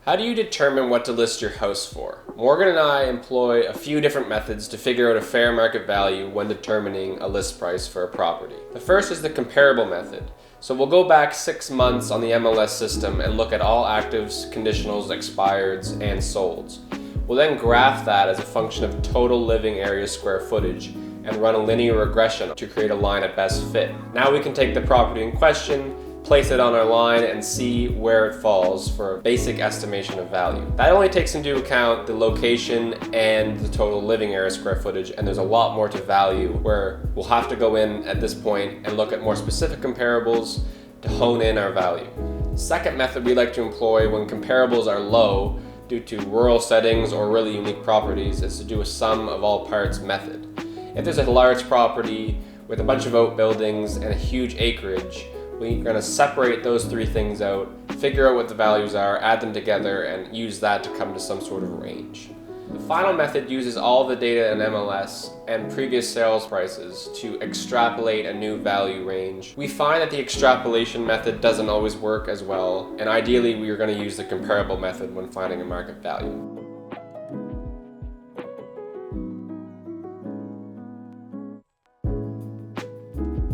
How do you determine what to list your house for? Morgan and I employ a few different methods to figure out a fair market value when determining a list price for a property. The first is the comparable method. So we'll go back 6 months on the MLS system and look at all actives, conditionals, expireds, and solds. We'll then graph that as a function of total living area square footage and run a linear regression to create a line at best fit. Now we can take the property in question, place it on our line, and see where it falls for a basic estimation of value. That only takes into account the location and the total living area square footage, and there's a lot more to value where we'll have to go in at this point and look at more specific comparables to hone in our value. Second method we like to employ when comparables are low due to rural settings or really unique properties is to do a sum of all parts method. If there's a large property with a bunch of outbuildings and a huge acreage, we're going to separate those three things out, figure out what the values are, add them together, and use that to come to some sort of range. The final method uses all the data in MLS and previous sales prices to extrapolate a new value range. We find that the extrapolation method doesn't always work as well, and ideally we are going to use the comparable method when finding a market value.